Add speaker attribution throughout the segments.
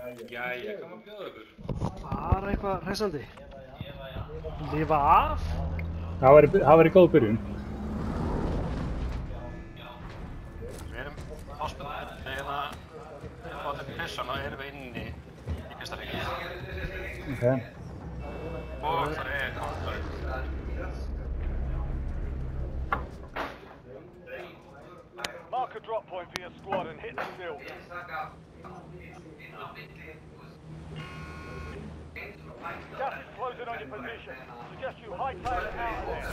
Speaker 1: Jæja, hvað má bjóða ykkur?
Speaker 2: Bara eitthvað hressandi. Lifa af?
Speaker 3: Það væri góð byrjun.
Speaker 1: Við erum áspennandi eða á þetta pissana erum við inni í fyrsta ríki.
Speaker 3: Okay.
Speaker 1: Og það er kontrakt.
Speaker 4: Mark a drop point for your squad and hit the field. Gas is closing on your position. Suggest you hightail it out of there.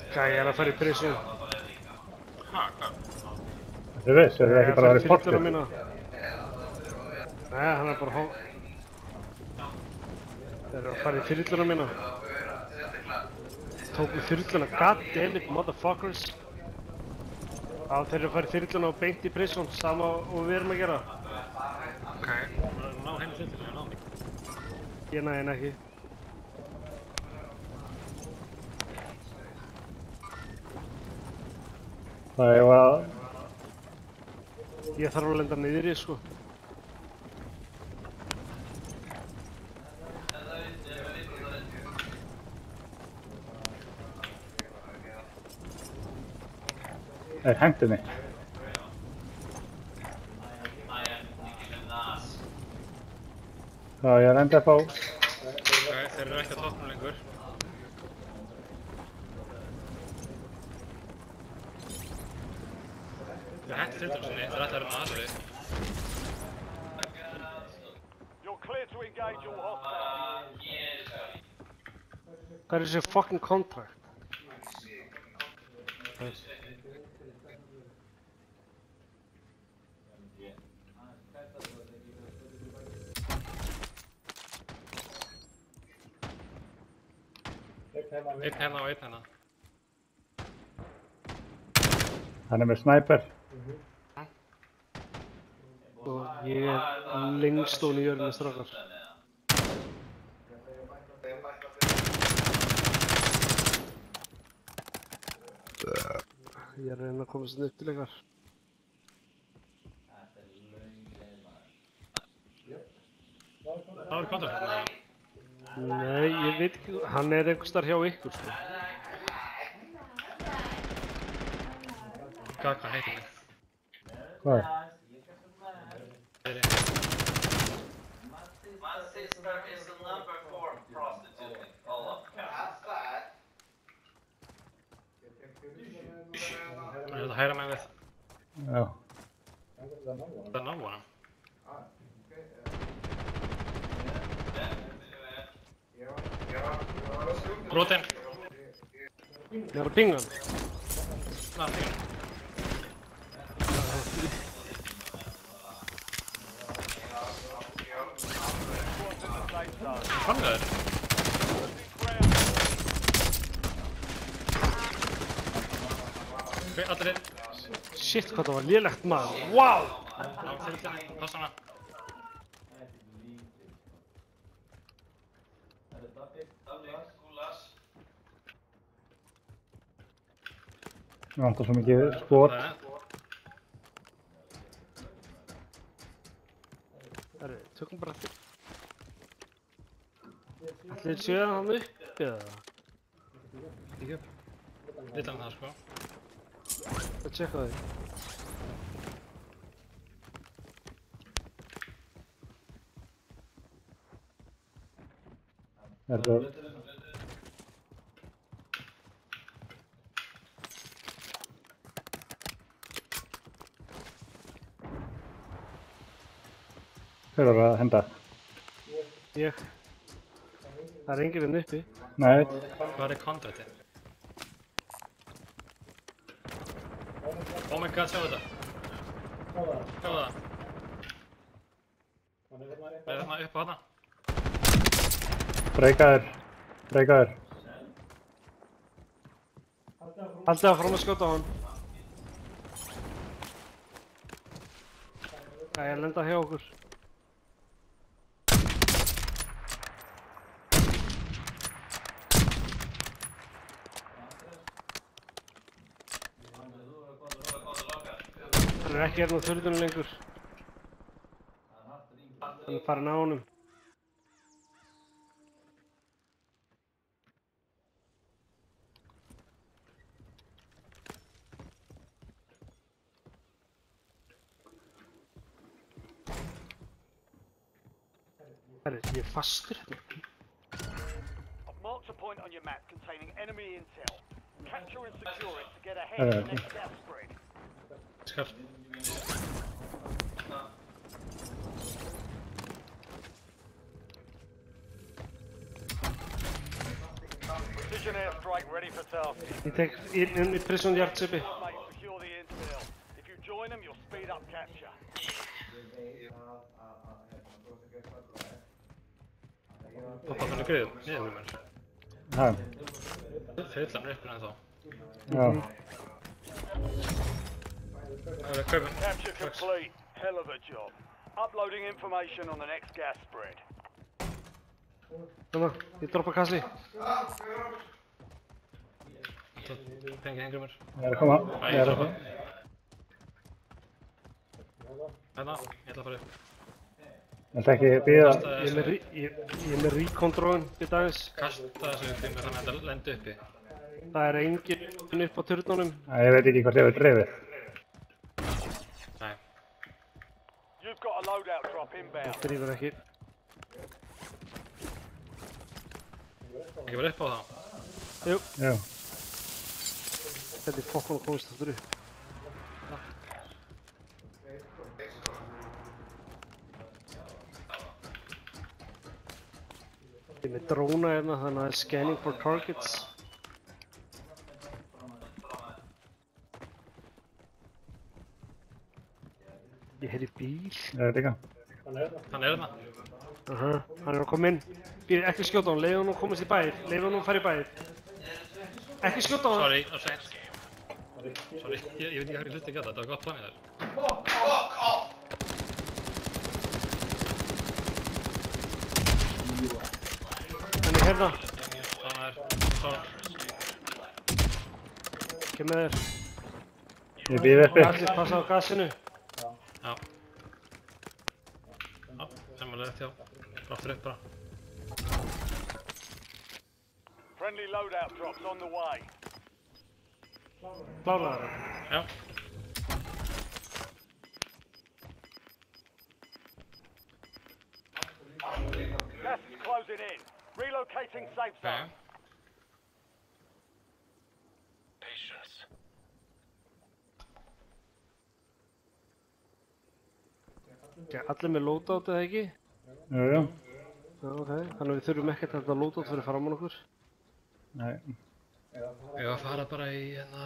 Speaker 2: Gæi er að fara í prison.
Speaker 1: Ha, hvað?
Speaker 3: Þetta er viss, er það ekki bara að vera í
Speaker 2: Þyrluna
Speaker 3: portið?
Speaker 2: mína. Nei, hann er bara Þeir eru að fara í þyrluna mína. Tóku þyrluna, goddammit, motherfuckers. Já, þeir eru að fara í þyrluna og beint í prison, sama og við erum að gera.
Speaker 1: Ok, það er ná heim þyrluna, ná mig.
Speaker 2: Ég næði henni ekki.
Speaker 3: Það er að...
Speaker 2: Ég þarf að lenda niður í, sko.
Speaker 3: Þeir hendur mig. Já, ég er enda upp á...
Speaker 1: Ok, þeir eru ekki að toppnum lengur. Þeir hætti þyrlunum sinni, þeir ætla að reyna að þessu.
Speaker 4: You're clear to engage all hostiles.
Speaker 2: Hvað er þessi fucking contract?
Speaker 1: Einn hérna og einn hérna.
Speaker 3: Hann er með snæper.
Speaker 2: Og ég er lengst ofan í jörðinni, strákar. Ég er að reyna að komast upp til ykkar.
Speaker 1: Það var kontrakt hérna.
Speaker 2: Nei, ég veit ekki, hann er einhvers þar hjá ykkur, sko.
Speaker 1: Hvað heitir þið?
Speaker 3: Hvað er?
Speaker 5: My sister is a number 4 prostitute in Olaf County.
Speaker 1: Er þetta hæra með við?
Speaker 3: Já.
Speaker 1: Það ná honum. Brotin!
Speaker 2: Ég er að pinga hann.
Speaker 1: Ná, þig. Fann það þér? Ok, allir inn.
Speaker 2: Shit, hvað það var lélegt, maður. Wow!
Speaker 1: Á þyrlunni, passa hana.
Speaker 3: Mér vantar svo mikið skot.
Speaker 2: Herri, tökum bara þig. Ætli séu hann uppi, eða?
Speaker 1: Líka. Vill hann það, sko.
Speaker 2: Það tjekka þig.
Speaker 3: Þetta... Hver var að henda?
Speaker 2: Ég. Það er enginn enn uppi.
Speaker 3: Nei,
Speaker 1: Hvað er kontrættið? Oh my god, sjáu þetta. Sjáu það. Það er þarna upp á hana.
Speaker 3: breykaður.
Speaker 2: Haldið áfram að skjóta á hann. Það er að lenda hjá okkur. Hann er ekki hérna á þurrðunum lengur. Hann er farin á honum. Herri, ég er fastur hérna.
Speaker 4: I've marked a point on your map containing enemy intel. Capture and secure it to get ahead of the next gas spread.
Speaker 1: Skall.
Speaker 4: Precision airstrike ready for tasking.
Speaker 2: Ég tek inn í prison yards uppi.
Speaker 4: Mate, secure the intel. If you join them, you'll speed up capture.
Speaker 1: Poppa þannig griðum, niður mér.
Speaker 3: Ha,
Speaker 1: Þyrlan er uppið ennþá.
Speaker 3: já.
Speaker 1: Það er kaupin.
Speaker 4: Capture complete. Hell of a job. Uploading information on the next gas spread.
Speaker 2: Þannig, ég droppa kassi.
Speaker 1: Pengi hengur mér.
Speaker 3: Ég er að koma. Ég er að koma.
Speaker 1: Hérna, ég ætla að fara upp.
Speaker 3: Ég ætla ekki að bíða.
Speaker 2: Ég er með recon-dróin við dagins.
Speaker 1: Kasta þessu upp í mig þannig að þetta lendi uppi.
Speaker 2: Það er enginn upp á turnunum.
Speaker 3: Ég veit ekki hvort ég hefur drifið.
Speaker 1: Nei.
Speaker 4: You've got a loadout drop inbound.
Speaker 2: Það drýfur ekki.
Speaker 1: Ekki bara upp á það.
Speaker 2: Jú,
Speaker 3: Já.
Speaker 2: þetta er fokkan og komist aftur upp. Ég er með dróna hérna, þannig að það er scanning for targets. Ég heyri bíl.
Speaker 3: Ég veit ekki.
Speaker 1: Hann er þarna.
Speaker 2: Hann er að koma inn. Býr, ekki skjóta á hann, leiðu hann að komast í bæir. Leiðu hann að fara í bæir. Ekki skjóta á hann.
Speaker 1: Sorry, það er seint. Sorry, ég veit ekki hvað ég hluti ekki að þetta var gott planið þér.
Speaker 2: Hann er hérna.
Speaker 1: Það er, sorry.
Speaker 2: Ekki með þér.
Speaker 3: Ég býð uppi.
Speaker 2: Allir passa á gasinu.
Speaker 1: Já. Já, sem var leiðt hjá. Ráttur upp bara.
Speaker 4: Friendly loadout drops on the way.
Speaker 2: Kláraði það.
Speaker 1: Já.
Speaker 4: Gas is closing in. Relocating safe zone.
Speaker 1: Ok.
Speaker 2: Allir með loadout eða ekki?
Speaker 3: Jú, jú.
Speaker 2: Já, ok. Þannig að við þurfum ekkert að þetta loadout fyrir framan okkur.
Speaker 3: Nei.
Speaker 1: Ég var að fara bara í hérna...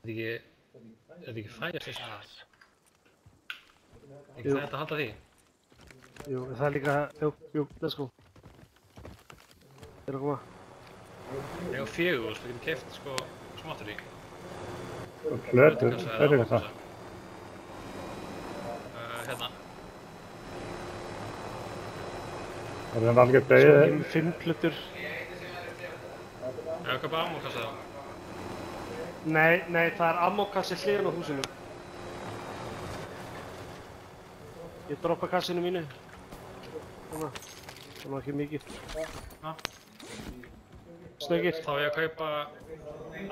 Speaker 1: Þetta ekki fire station aðeins? Ekki það að halda því?
Speaker 2: Jú, það er líka... Jú, let's go. Þeir eru að koma.
Speaker 1: Ég var 4, við getum keypt sko smáttur í.
Speaker 3: Flötur, flöturkassa.
Speaker 1: Hérna.
Speaker 3: Það er alveg
Speaker 2: Svo
Speaker 3: döið.
Speaker 2: kemur 5 plötur.
Speaker 1: Ég var að kaupa ammókassa þá.
Speaker 2: Nei, það er ammokassi hliðan á húsinu. Ég droppa kassinu mínu. Svona. Það var ekki mikið.
Speaker 1: Já.
Speaker 2: Snöggir.
Speaker 1: Þá var ég að kaupa...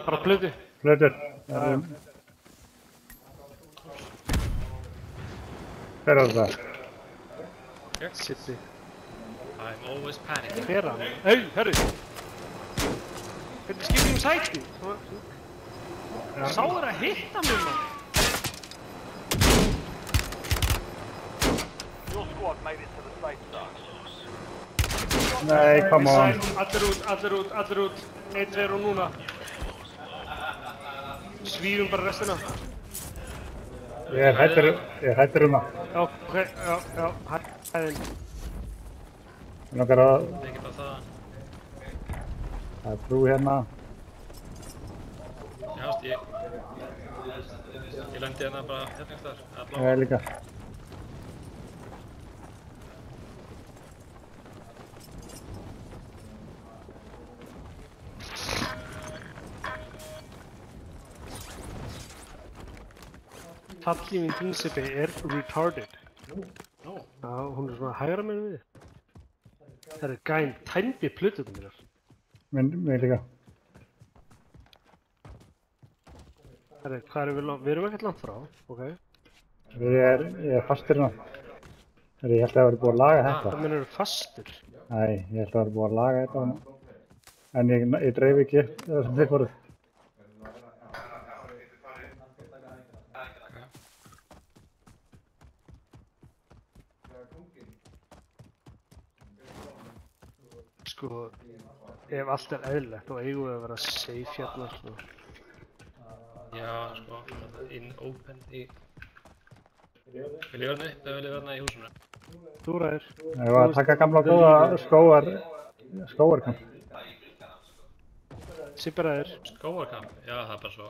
Speaker 2: Bara plötu.
Speaker 3: Flötur. Hver var það?
Speaker 2: Sitti.
Speaker 1: I'm always panicking.
Speaker 2: Hver er hann? Hey, herri! Hvernig skiptum við sæti? Sá er að hitta mig, mann!
Speaker 4: Your squad made it to the safe zone.
Speaker 3: Nei, come on.
Speaker 2: Allir út. 1, 2 og núna. Svífum bara restina.
Speaker 3: Ég er hættur það.
Speaker 2: Já, ok, já, hæðin.
Speaker 3: Mér langar að...
Speaker 1: Ekki bara það.
Speaker 3: Það er brú hérna.
Speaker 1: Já, ég lendi hérna bara hérna einhvers þar.
Speaker 3: Ég er líka.
Speaker 2: Tallífin Príncipe er retarded. Já, hún er svona hægra meginn við. Það er gæn tæmdi plötuðum mínar.
Speaker 3: Mér líka.
Speaker 2: Hvað erum við langt? Við erum ekkert langt frá, ok.
Speaker 3: Ég er fastur hérna. Ég held að það væri búið að laga þetta.
Speaker 2: Það minnur fastur.
Speaker 3: Nei, ég held að það væri búið að laga þetta. En ég dreif ekki það sem þið fóruð.
Speaker 2: Sko, ef allt er eðlilegt þá eigum við að vera safe hérna, sko.
Speaker 1: Já, sko, in open í... Vil ég verða upp eða vil ég verða í húsinu?
Speaker 2: Þú ræðir.
Speaker 3: Ég var að taka gamla góða skóarkamp.
Speaker 2: Sibbi ræðir.
Speaker 1: Skóarkamp? Já, það er bara svo...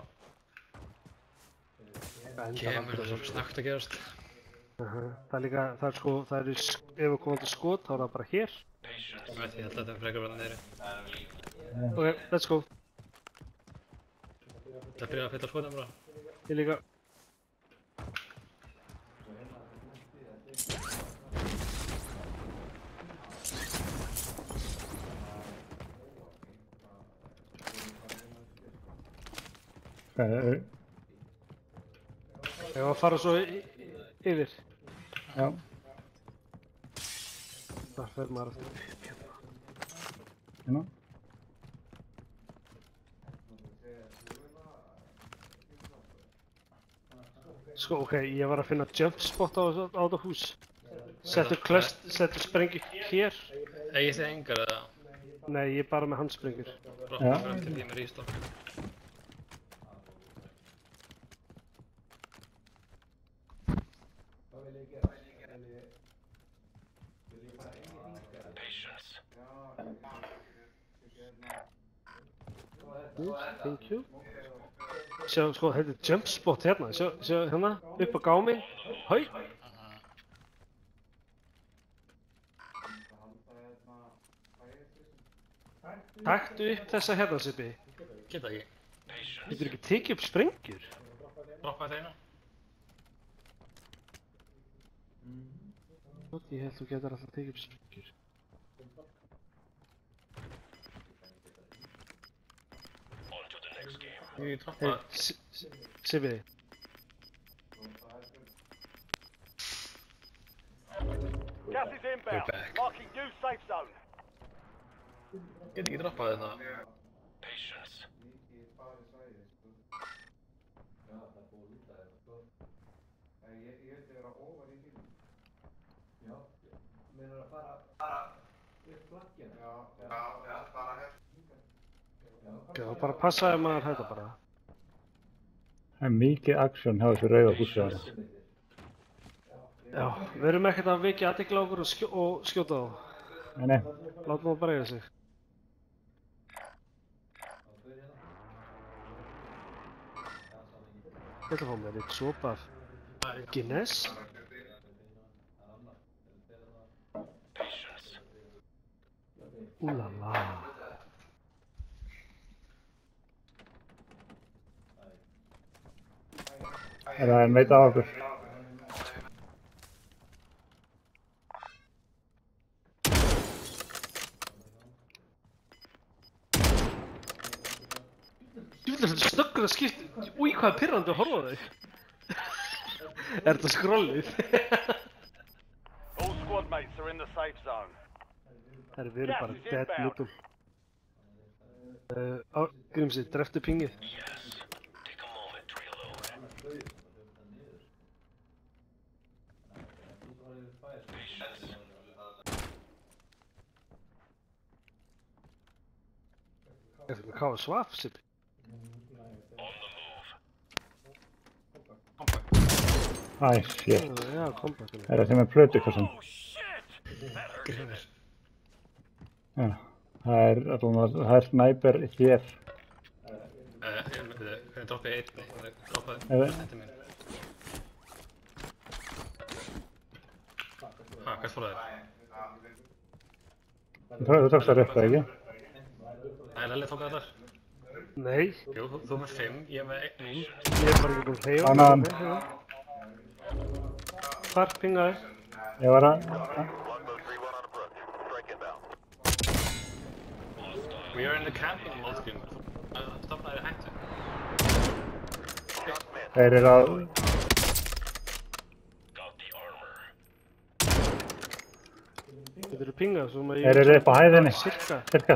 Speaker 1: Kemur það svo snöggt að gerast.
Speaker 2: Það er líka, það er sko, það er ef við komum til skot þá er það bara hér.
Speaker 1: Ég veit, ég held að þetta er frekar verða niðri.
Speaker 2: Ok, let's go.
Speaker 1: Það byrja að fylla skotum bara.
Speaker 2: Ég líka. Ég var að fara svo yfir.
Speaker 3: Já.
Speaker 2: Þar fer maður aftur upp hérna.
Speaker 3: Hérna.
Speaker 2: Sko, ok, ég var að finna jump spot á þetta hús. Settu sprengju hér.
Speaker 1: Egið þið engar eða?
Speaker 2: Nei, ég er bara með handsprengjur.
Speaker 1: Brotna fyrir eftir því með rístokk.
Speaker 2: Thank you. Sjá, sko, þetta er jump spot hérna. Sjá, hérna, upp á gáminn. Hæ! Taktu upp þessa hérna, Sibbi.
Speaker 1: Geta ekki.
Speaker 2: Getur ekki tekið upp sprengjur?
Speaker 1: Droppaði þeina.
Speaker 2: Ég held þú getur alltaf tekið upp sprengjur.
Speaker 1: Ég droppaði.
Speaker 2: Sibbi.
Speaker 4: Gas is inbound.
Speaker 1: back.
Speaker 4: Marking new safe zone.
Speaker 1: Get ekki droppaði þetta.
Speaker 2: Já, bara passa ef maður þetta bara.
Speaker 3: Það er mikið aksjón hjá þessu rauða húsi þarna.
Speaker 2: Já, við erum ekkert að vekja athygli á okkur og skjóta þá.
Speaker 3: Nei.
Speaker 2: Látum það bara eiga sig. Ég ætla að fá mér eitt sopa af Guinness. Úlala.
Speaker 3: Það er meita á okkur.
Speaker 2: Þetta er snöggur að skipta. Úi, hvað er pirrandi að horfa á þig? Er þetta skrollið?
Speaker 4: All squad mates are in the safe zone.
Speaker 2: Við erum bara dead middle. Grímsi, dreftu pingið. Ertu með káða svaf, Sipi?
Speaker 3: Æ, shit.
Speaker 2: Já, kompaktunni.
Speaker 3: Er það sem er plötukassan?
Speaker 1: Grímur.
Speaker 3: Já. Það er snæper hér.
Speaker 1: Hvernig droppið ég einni? Droppaði þetta minn. Hvert fór það þér?
Speaker 3: Þú tókst það rétt, ekki?
Speaker 1: Nei, Lelli tók það þar.
Speaker 2: Nei,
Speaker 1: Jú, þú með 5, ég með 1-0.
Speaker 2: ég er bara ekki búinn að hreyfa.
Speaker 3: Annan.
Speaker 2: Hvar pingaði?
Speaker 3: Ég var að...
Speaker 1: We are in the camping mode, Grímur. Stopnaði hættu.
Speaker 3: Þeir eru að...
Speaker 2: Þetta eru pingað, svo maður...
Speaker 3: Þeir eru upp á hæðinni.
Speaker 2: Cirka.
Speaker 3: Cirka.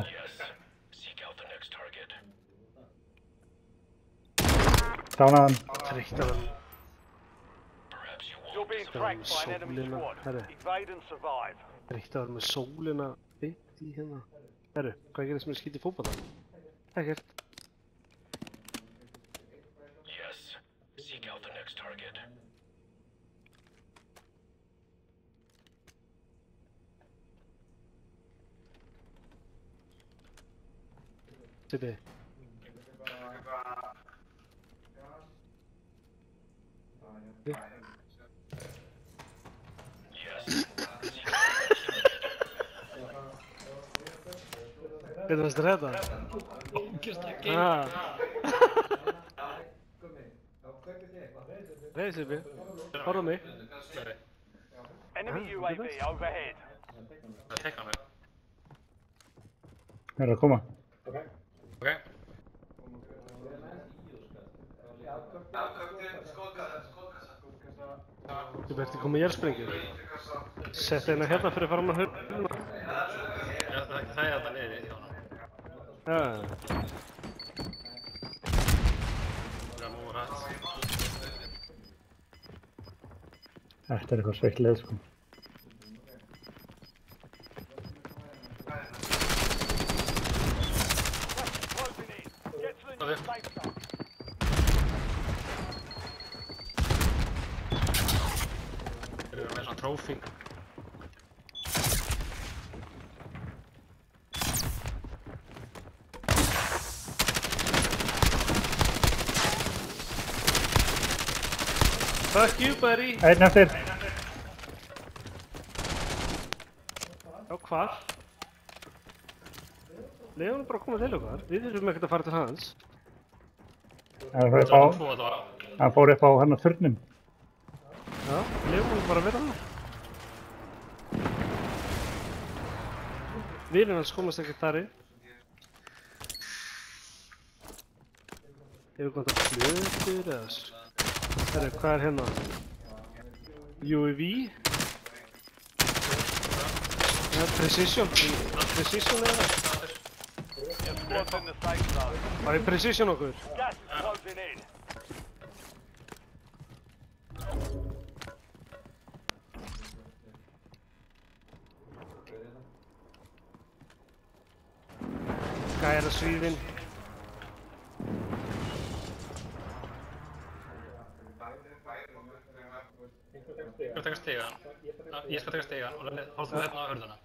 Speaker 3: Sánaðan.
Speaker 2: Þreytt af hann.
Speaker 4: You're being tracked by an enemy
Speaker 2: Sólina.
Speaker 4: squad.
Speaker 2: Herri.
Speaker 4: Evade and survive.
Speaker 2: Þreytt af hann með sólina beint í hérna. Herru, hvað gerðist með skítið fótbolta? Ekkert. Sipi. Hvernig varst þetta?
Speaker 1: Ógeðslega geim.
Speaker 2: Nei, Sipi. Horfðu á mig.
Speaker 1: Nei,
Speaker 4: Enemy UAV overhead.
Speaker 1: það tekka mig.
Speaker 3: Þeir eru að koma.
Speaker 1: Ok.
Speaker 2: Þú verður komið jársprengjur. Sett eina hérna fyrir að fara með hörnuna.
Speaker 1: Já, það er þetta niður í honum.
Speaker 2: Já.
Speaker 1: Það er múið rætt.
Speaker 3: Þetta er eitthvað sveitlið, sko.
Speaker 4: Closing in. Get to the new safe zone.
Speaker 1: Þeir eru með svona trófí.
Speaker 2: Fuck you, buddy.
Speaker 3: Einn eftir.
Speaker 2: Já, hvar? Leifum hann bara að koma til okkar. Við þurfum ekkert að fara til hans.
Speaker 3: Hann fór upp á hann á þurnum.
Speaker 2: Já, leifum hann bara að vera það. Vinir hans komast ekkert þar inn. Hefur komið að plötur eða... Herru, hvað er hérna? UAV? Precision? Precision eða?
Speaker 4: Squad's in the safe zone.
Speaker 2: Var í precision okkur?
Speaker 4: Gas is closing in.
Speaker 2: Gæra svíðin.
Speaker 1: Ég skal taka stigan. Ég skal taka stigan og hálf þú hérna á hörðuna.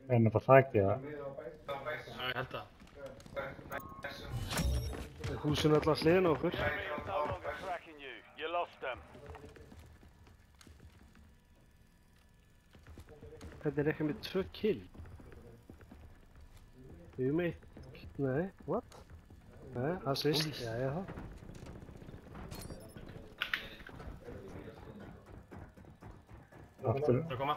Speaker 3: En það þakki það.
Speaker 1: Já, ég held það.
Speaker 2: Húsin er alltaf hliðin á okkur.
Speaker 4: Enemy is no longer tracking you. You lost them.
Speaker 2: Þetta er ekki með 2 kill. Við erum eitt... Nei, what? Nei, assist. Jæja þá.
Speaker 3: Aftur.
Speaker 1: Það er að koma.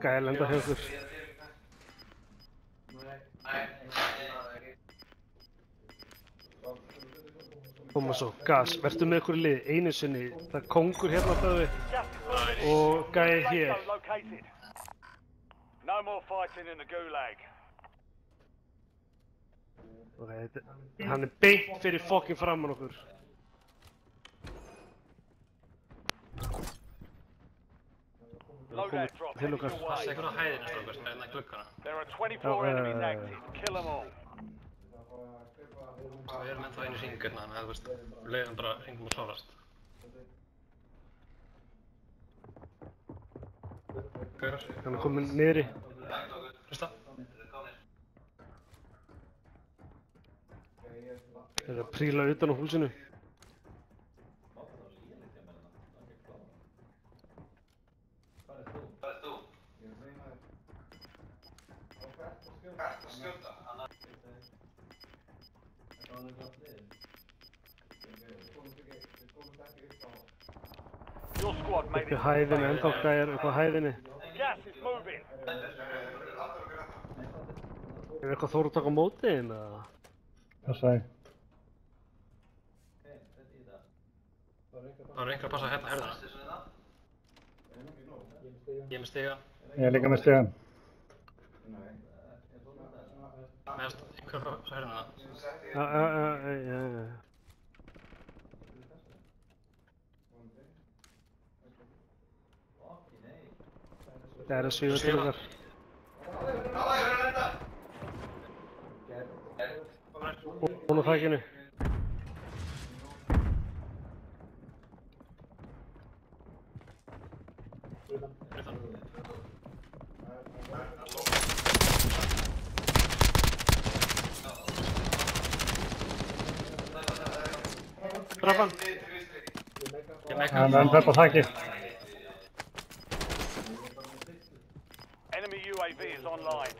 Speaker 2: Gæja lenda hjá okkur. Koma svo, gas, vertu með ykkur í lið, einu sinni. Það er kongur hérna á bæði og gæja hér.
Speaker 4: No more fighting in the gulag.
Speaker 2: Hann er beint fyrir fokkin framan okkur.
Speaker 4: Loadout drop
Speaker 2: Til
Speaker 4: heading
Speaker 2: okkar.
Speaker 4: your
Speaker 1: Passa
Speaker 4: way.
Speaker 1: ykkur á hæðinu strókar, hérna í gluggana.
Speaker 4: There are 24 enemies active. Kill them all.
Speaker 1: Við erum ennþá einu hring hérna, þannig að þú veist, við leiðum bara hringum og klárast. Gaurar,
Speaker 2: Hann er komin niðri.
Speaker 1: hlusta.
Speaker 2: Þeir eru að príla utan á húsinu.
Speaker 4: Your squad made
Speaker 2: Uppi
Speaker 4: it.
Speaker 2: hæðinni, ennþá gæjar upp á hæðinni.
Speaker 4: Gas is moving.
Speaker 2: Er eitthvað Þór að taka á móti þeim eða?
Speaker 3: Passaði.
Speaker 1: Það eru einhver að passa hérna herðina. Ég er með stiga.
Speaker 3: Ég er líka með stegan.
Speaker 1: Meðast einhver að passa herðina.
Speaker 2: Já. Það er að svífa til okkar. Hún á þakkinu. Drafan.
Speaker 3: Hann er upp á þakki.
Speaker 4: Enemy UAV is online.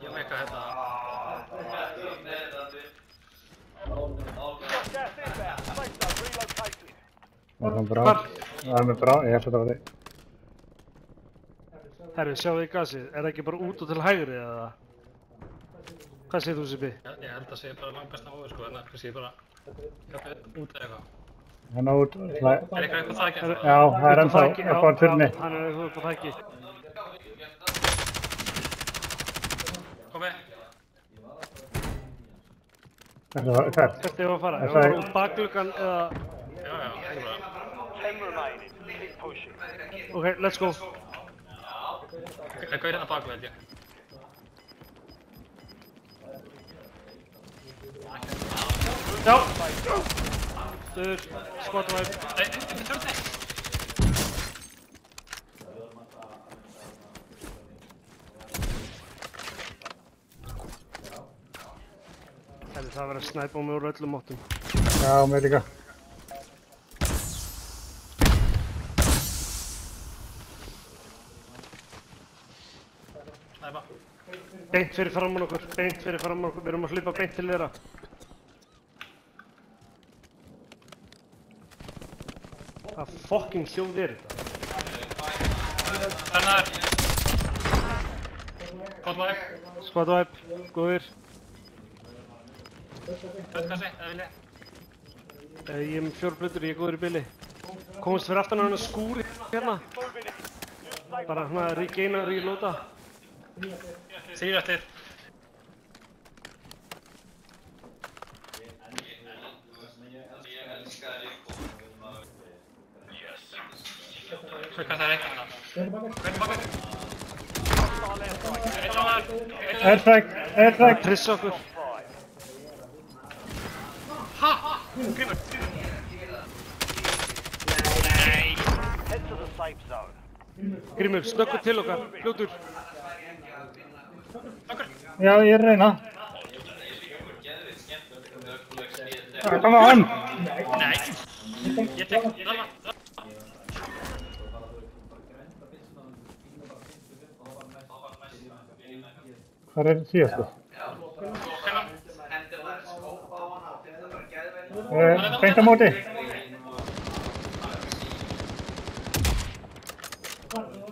Speaker 1: Ég mekka hérna.
Speaker 4: Gas inbound. Safe zone relocated.
Speaker 3: Það er brá. Það er með brá. Ég held að það var þig.
Speaker 2: Herri, sjáu þið gasið. Er það ekki bara út og til hægri eða? Hvað segir þú, Sipi?
Speaker 1: Ég held að sé bara langt besta móður sko, en kannski bara jafnveg út eða eitthvað.
Speaker 3: Hann á út.
Speaker 1: Er eitthvað þakki ennþá?
Speaker 3: Já, það er ennþá upp á turni.
Speaker 2: Hann er eitthvað upp á þakki.
Speaker 1: Komi!
Speaker 3: Hvert?
Speaker 2: Hvert er það að fara? Er það út bakgluggan eða?
Speaker 1: Já, ekki bara.
Speaker 4: 10 remaining. Keep pushing.
Speaker 2: Ok, let's go.
Speaker 1: Það gauð hérna baku held ég.
Speaker 2: Já! Stöður, skotvæp.
Speaker 1: Nei, ekki törni!
Speaker 2: Herri, það verður að snæpa á mig úr öllum áttum.
Speaker 3: Já, mér líka.
Speaker 1: Snæpa.
Speaker 2: Beint fyrir framan okkur, beint fyrir framan okkur. Við erum að hlaupa beint til þeirra. Hvað fucking hljóð er þetta?
Speaker 1: Þarna er! Kotvæk.
Speaker 2: Skotvæp, góðir.
Speaker 1: Rauðkassi, eða vilja?
Speaker 2: Ég er með 4 blöður, ég er góður í bili. Komast fyrir aftan á hana skúri hérna. Bara hérna regaina, reloada.
Speaker 1: Þrýr eftir. Rauðkassi er eitt hérna. Hvernig bakar? Eitt annar.
Speaker 3: Airstrike! Airstrike!
Speaker 2: Prissa okkur.
Speaker 1: Ha! Grímur!
Speaker 4: Head to the safe zone.
Speaker 2: Grímur, snöggur til okkar, fljótur.
Speaker 3: Já, ég er að reyna. Come on!
Speaker 1: Nei! Ég tek, þarna.
Speaker 3: Hvað er síðastu? Beint á móti.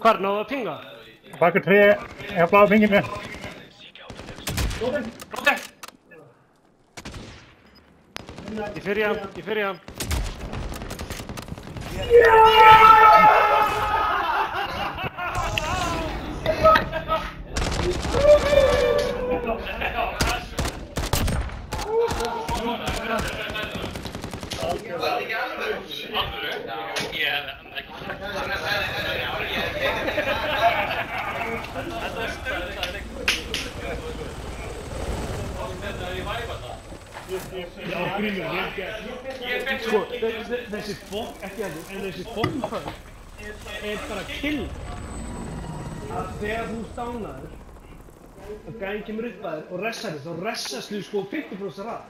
Speaker 2: Hvar náðu að pinga?
Speaker 3: Bakur 3, ég bláði finginu.
Speaker 2: Ég fer í hann, ég fer í hann. Sko, þessi fokk, ekki alveg, en þessi fokkmaður er bara kill. Að þegar þú stánaður, að gæðin kemur upp að þér og ressar þér, þá ressast þú sko 50% rað.